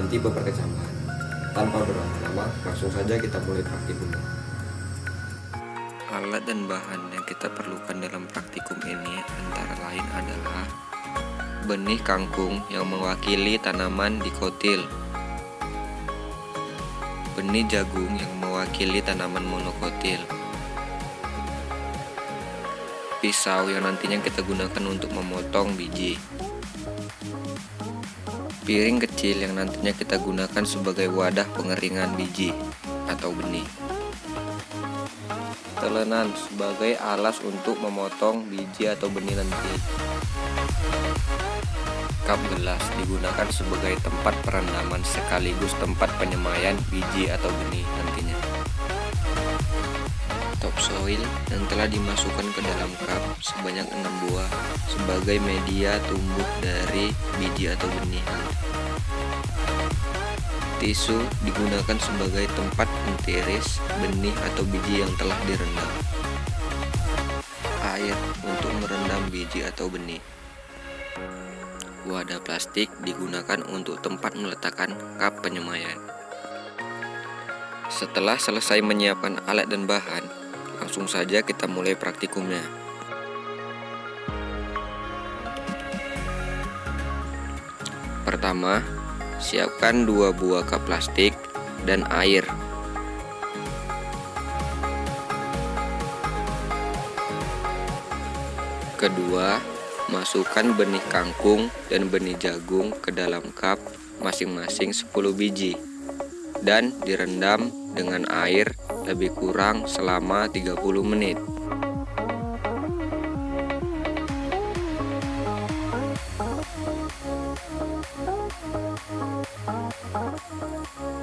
tipe perkecambahan. Tanpa berlama-lama, langsung saja kita mulai praktikum. Alat dan bahan yang kita perlukan dalam praktikum ini antara lain adalah benih kangkung yang mewakili tanaman dikotil, benih jagung yang mewakili tanaman monokotil, pisau yang nantinya kita gunakan untuk memotong biji, piring kecil yang nantinya kita gunakan sebagai wadah pengeringan biji atau benih, telenan sebagai alas untuk memotong biji atau benih nanti, kap gelas digunakan sebagai tempat perendaman sekaligus tempat penyemaian biji atau benih nantinya, topsoil yang telah dimasukkan ke dalam cup sebanyak 6 buah sebagai media tumbuh dari biji atau benih. Tisu digunakan sebagai tempat mentiris benih atau biji yang telah direndam. Air untuk merendam biji atau benih. Wadah plastik digunakan untuk tempat meletakkan cup penyemaian. Setelah selesai menyiapkan alat dan bahan, langsung saja kita mulai praktikumnya. Pertama, siapkan 2 buah cup plastik dan air. Kedua, masukkan benih kangkung dan benih jagung ke dalam cup masing-masing 10 biji dan direndam dengan air lebih kurang selama 30 menit.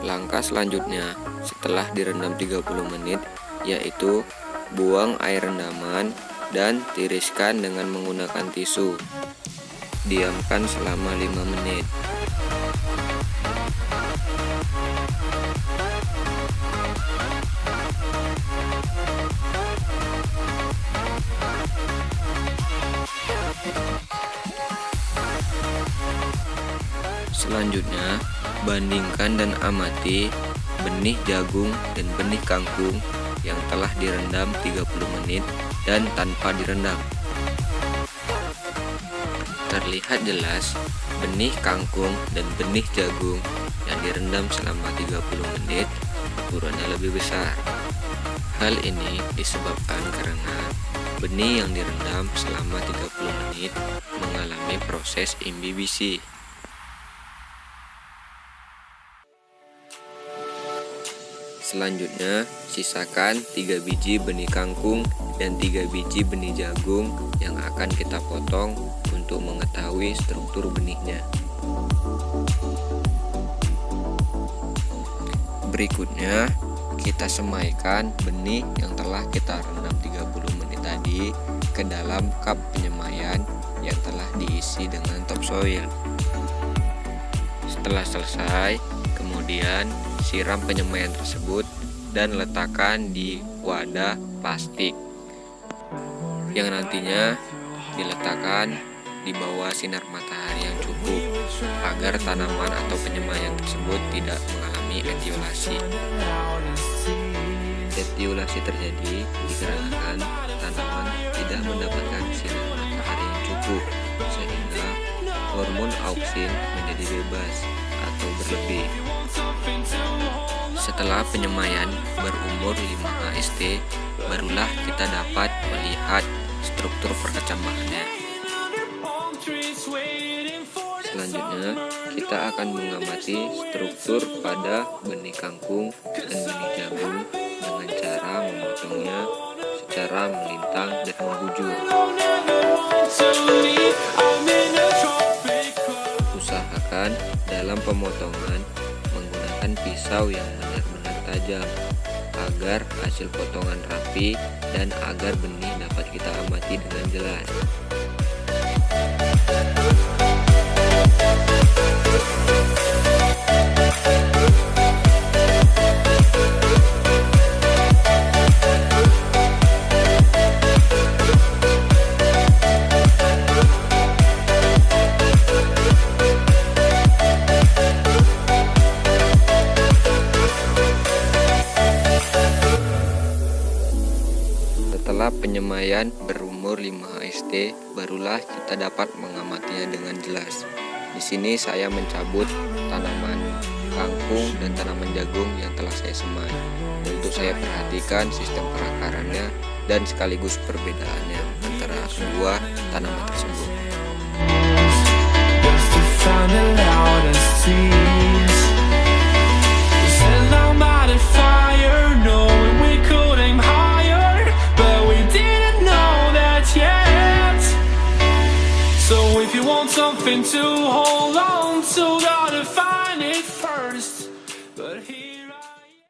Langkah selanjutnya setelah direndam 30 menit yaitu buang air rendaman dan tiriskan dengan menggunakan tisu. Diamkan selama 5 menit. Selanjutnya, bandingkan dan amati benih jagung dan benih kangkung yang telah direndam 30 menit dan tanpa direndam. Terlihat jelas benih kangkung dan benih jagung yang direndam selama 30 menit ukurannya lebih besar. Hal ini disebabkan karena benih yang direndam selama 30 menit mengalami proses imbibisi. Selanjutnya, sisakan 3 biji benih kangkung dan 3 biji benih jagung yang akan kita potong untuk mengetahui struktur benihnya. Berikutnya, kita semaikan benih yang telah kita rendam 30 menit tadi ke dalam cup penyemaian yang telah diisi dengan topsoil. Setelah selesai, kemudian siram penyemaian tersebut dan letakkan di wadah plastik yang nantinya diletakkan di bawah sinar matahari yang cukup agar tanaman atau penyemaian tersebut tidak mengalami etiolasi. Etiolasi terjadi dikarenakan tanaman tidak mendapatkan sinar matahari yang cukup sehingga hormon auksin menjadi bebas atau berlebih. Setelah penyemaian berumur 5 HST, barulah kita dapat melihat struktur perkecambahannya. Selanjutnya, kita akan mengamati struktur pada benih kangkung dan benih jagung dengan cara memotongnya secara melintang dan membujur. Usahakan dalam pemotongan menggunakan pisau yang benar-benar tajam agar hasil potongan rapi dan agar benih dapat kita amati dengan jelas. penyemaian berumur 5 HST, barulah kita dapat mengamatinya dengan jelas. Di sini saya mencabut tanaman kangkung dan tanaman jagung yang telah saya semai. Untuk saya perhatikan sistem perakarannya dan sekaligus perbedaannya antara kedua tanaman tersebut. So if you want something to hold on to, gotta find it first. But here